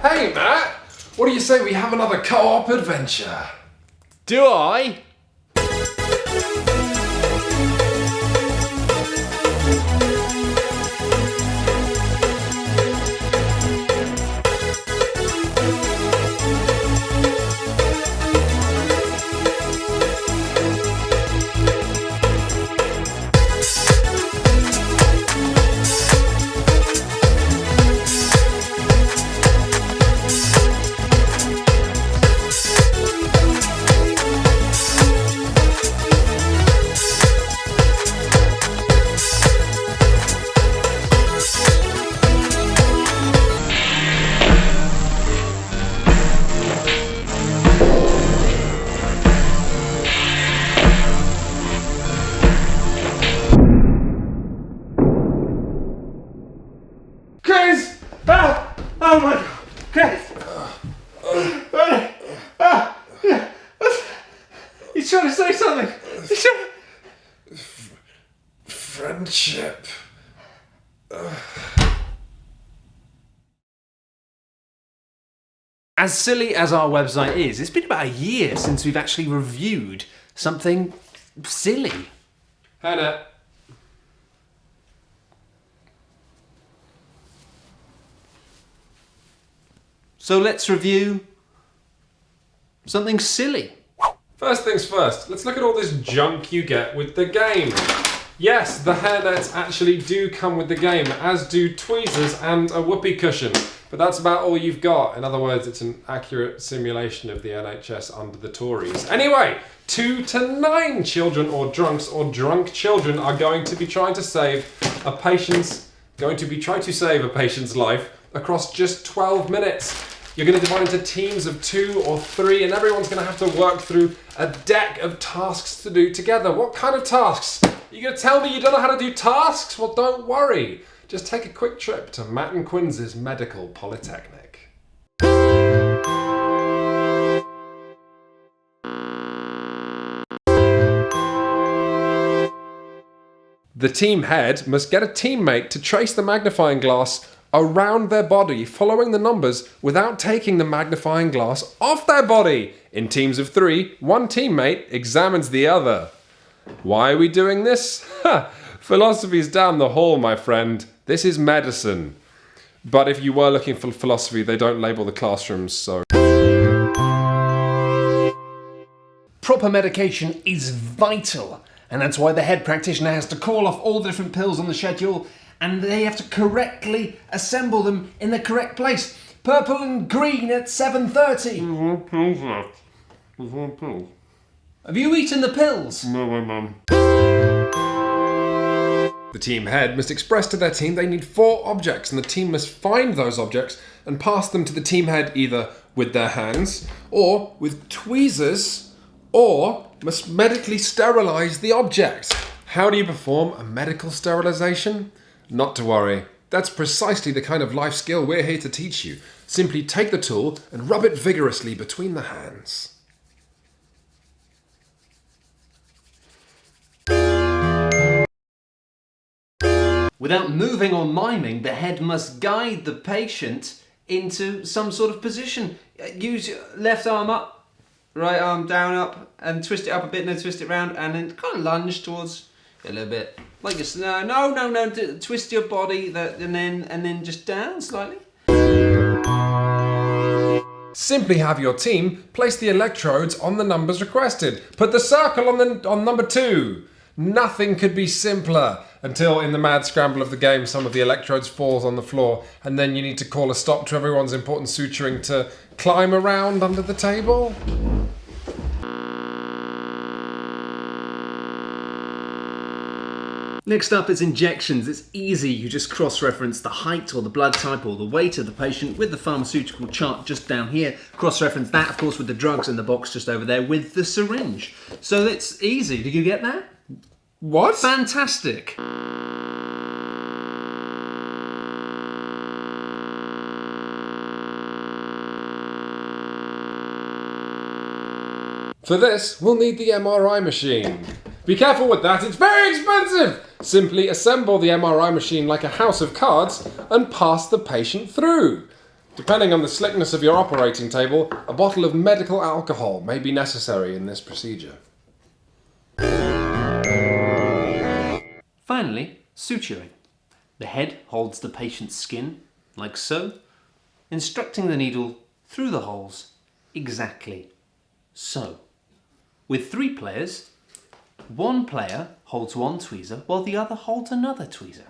Hey, Matt! What do you say we have another co-op adventure? Do I? Chris! Ah! Oh my God! Chris! He's trying to say something! He's trying... Friendship. As silly as our website is, it's been about a year since we've actually reviewed something silly. Hannah. So let's review something silly. First things first, let's look at all this junk you get with the game. Yes, the hairnets actually do come with the game, as do tweezers and a whoopee cushion. But that's about all you've got. In other words, it's an accurate simulation of the NHS under the Tories. Anyway, 2 to 9 children or drunks or drunk children are going to be trying to save a patient's life across just 12 minutes. You're going to divide into teams of 2 or 3, and everyone's going to have to work through a deck of tasks to do together. What kind of tasks? Are you going to tell me you don't know how to do tasks? Well, don't worry. Just take a quick trip to Matt and Quinn's Medical Polytechnic. The team head must get a teammate to trace the magnifying glass around their body, following the numbers without taking the magnifying glass off their body. In teams of 3, one teammate examines the other. Why are we doing this? Philosophy's down the hall, my friend. This is medicine. But if you were looking for philosophy, they don't label the classrooms, so... Proper medication is vital, and that's why the head practitioner has to call off all the different pills on the schedule, and they have to correctly assemble them in the correct place. Purple and green at 7:30. Have you eaten the pills? No, my mum. The team head must express to their team they need 4 objects, and the team must find those objects and pass them to the team head either with their hands or with tweezers, or must medically sterilise the object. How do you perform a medical sterilisation? Not to worry. That's precisely the kind of life skill we're here to teach you. Simply take the tool and rub it vigorously between the hands. Without moving or miming, the head must guide the patient into some sort of position. Use your left arm up, right arm down up, and twist it up a bit, and then twist it round, and then kind of lunge towards a little bit. Like this. No. Twist your body, and then just down slightly. Simply have your team place the electrodes on the numbers requested. Put the circle on number 2. Nothing could be simpler, until in the mad scramble of the game some of the electrodes falls on the floor, and then you need to call a stop to everyone's important suturing to climb around under the table. Next up is injections. It's easy. You just cross-reference the height or the blood type or the weight of the patient with the pharmaceutical chart just down here. Cross-reference that, of course, with the drugs in the box just over there with the syringe. So it's easy. Did you get that? What? Fantastic. For this, we'll need the MRI machine. Be careful with that, it's very expensive! Simply assemble the MRI machine like a house of cards and pass the patient through. Depending on the slickness of your operating table, a bottle of medical alcohol may be necessary in this procedure. Finally, suturing. The head holds the patient's skin, like so, instructing the needle through the holes, exactly so. With 3 players, one player holds one tweezer while the other holds another tweezer.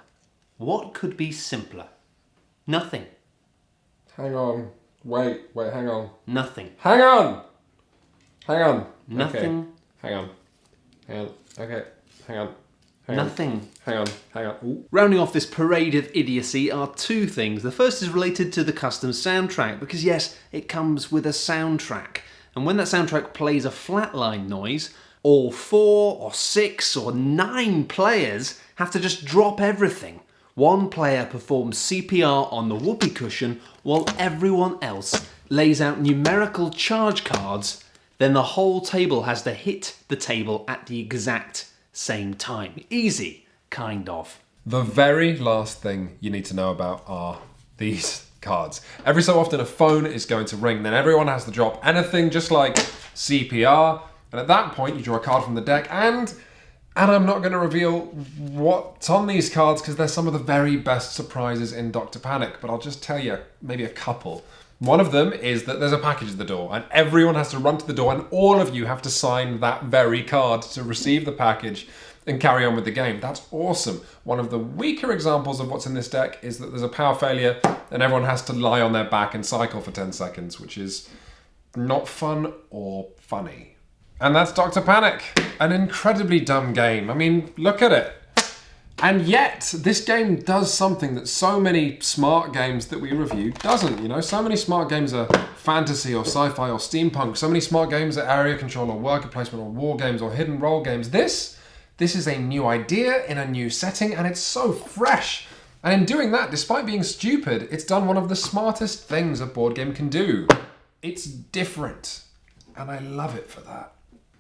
What could be simpler? Nothing. Hang on. Wait, hang on. Nothing. Hang on! Hang on. Nothing. Okay. Hang on. Okay. Hang on. Nothing. Hang on. Ooh. Rounding off this parade of idiocy are 2 things. The first is related to the custom soundtrack, because yes, it comes with a soundtrack. And when that soundtrack plays a flatline noise, all 4 or 6 or 9 players have to just drop everything. One player performs CPR on the whoopee cushion while everyone else lays out numerical charge cards. Then the whole table has to hit the table at the exact same time. Easy, kind of. The very last thing you need to know about are these cards. Every so often a phone is going to ring, then everyone has to drop anything just like CPR, and at that point you draw a card from the deck, and I'm not going to reveal what's on these cards because they're some of the very best surprises in Dr. Panic, but I'll just tell you maybe a couple. One of them is that there's a package at the door and everyone has to run to the door and all of you have to sign that very card to receive the package and carry on with the game. That's awesome. One of the weaker examples of what's in this deck is that there's a power failure and everyone has to lie on their back and cycle for 10 seconds, which is not fun or funny. And that's Dr. Panic, an incredibly dumb game. I mean, look at it. And yet, this game does something that so many smart games that we review doesn't, you know? So many smart games are fantasy or sci-fi or steampunk. So many smart games are area control or worker placement or war games or hidden role games. This is a new idea in a new setting and it's so fresh. And in doing that, despite being stupid, it's done one of the smartest things a board game can do. It's different. And I love it for that.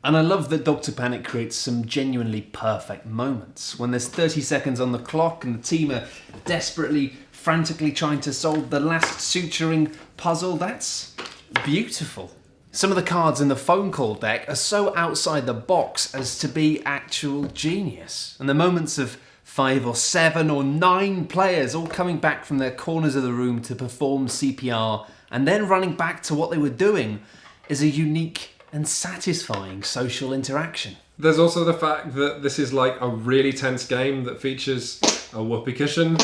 And I love that Dr. Panic creates some genuinely perfect moments. When there's 30 seconds on the clock and the team are desperately, frantically trying to solve the last suturing puzzle, that's beautiful. Some of the cards in the phone call deck are so outside the box as to be actual genius. And the moments of 5 or 7 or 9 players all coming back from their corners of the room to perform CPR and then running back to what they were doing is a unique and satisfying social interaction. There's also the fact that this is like a really tense game that features a whoopee cushion.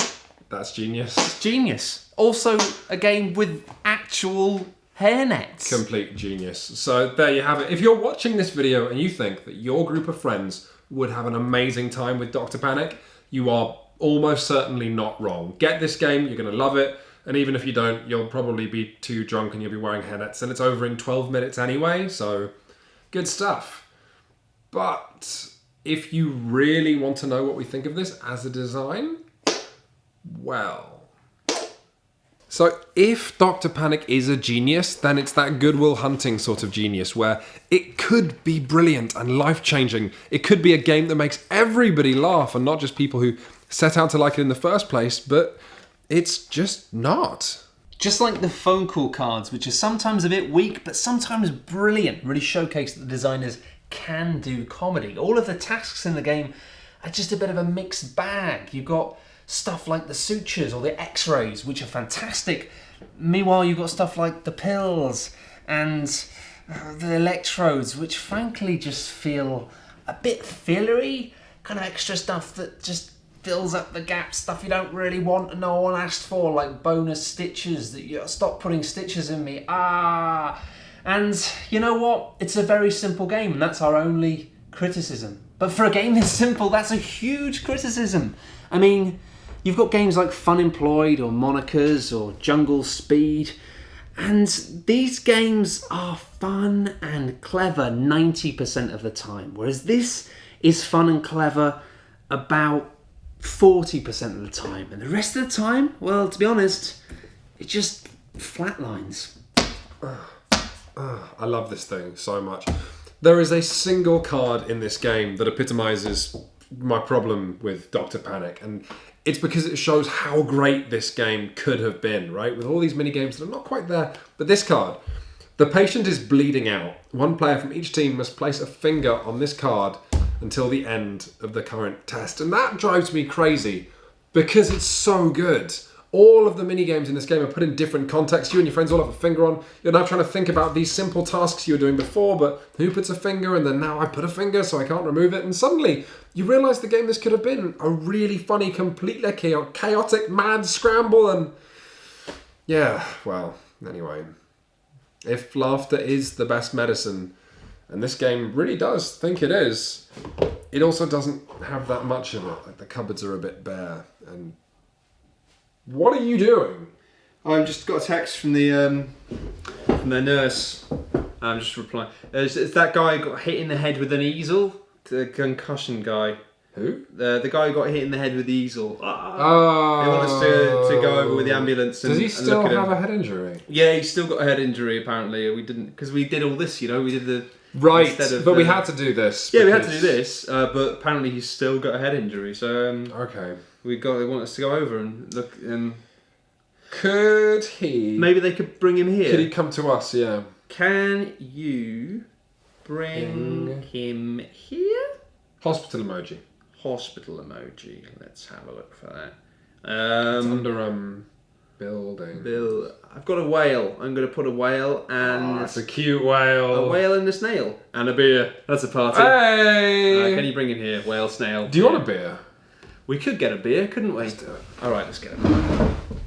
That's genius. Genius. Also a game with actual hairnets. Complete genius. So there you have it. If you're watching this video and you think that your group of friends would have an amazing time with Dr. Panic, you are almost certainly not wrong. Get this game, you're going to love it. And even if you don't, you'll probably be too drunk and you'll be wearing hairnets. And it's over in 12 minutes anyway, so good stuff. But if you really want to know what we think of this as a design, well. So if Dr. Panic is a genius, then it's that Good Will Hunting sort of genius where it could be brilliant and life-changing. It could be a game that makes everybody laugh and not just people who set out to like it in the first place, but it's just not. Just like the phone call cards, which are sometimes a bit weak, but sometimes brilliant, really showcase that the designers can do comedy. All of the tasks in the game are just a bit of a mixed bag. You've got stuff like the sutures or the x-rays, which are fantastic. Meanwhile, you've got stuff like the pills and the electrodes, which frankly just feel a bit fillery. Kind of extra stuff that just fills up the gaps, stuff you don't really want and no one asked for, like bonus stitches that you stop putting stitches in me. And you know what? It's a very simple game and that's our only criticism. But for a game this simple, that's a huge criticism. I mean, you've got games like Fun Employed or Monikers or Jungle Speed, and these games are fun and clever 90% of the time, whereas this is fun and clever about 40% of the time, and the rest of the time, well, to be honest, it just flatlines. I love this thing so much. There is a single card in this game that epitomizes my problem with Dr. Panic, and it's because it shows how great this game could have been, right? With all these mini games that are not quite there. But this card, the patient is bleeding out. One player from each team must place a finger on this card until the end of the current test. And that drives me crazy because it's so good. All of the mini games in this game are put in different contexts. You and your friends all have a finger on. You're now trying to think about these simple tasks you were doing before, but who puts a finger? And then now I put a finger so I can't remove it. And suddenly you realise the game this could have been a really funny, completely chaotic, mad scramble. And yeah, well, anyway. If laughter is the best medicine, and this game really does think it is, it also doesn't have that much of it. Like the cupboards are a bit bare. And what are you doing? I've just got a text from the nurse. I'm just replying. It's that guy who got hit in the head with an easel. The concussion guy. Who? The guy who got hit in the head with the easel. Oh. They want us to go over with the ambulance. Does he and still look at have him. a head injury? Yeah, he's still got a head injury. Apparently, we didn't because we did all this. You know, we did the Right, instead of, but we had to do this. Yeah, we had to do this. But apparently, he's still got a head injury. So Okay. they want us to go over and look. Could he? Maybe they could bring him here. Could he come to us? Yeah. Can you bring him here? Hospital emoji. Hospital emoji. Let's have a look for that. It's under building. Bill, I've got a whale. I'm going to put a whale and It's a cute whale. a whale and a snail and a beer. That's a party. Hey! Can you bring him here? Whale, snail. Do you want a beer? We could get a beer, couldn't we? Let's do it. All right, let's get it.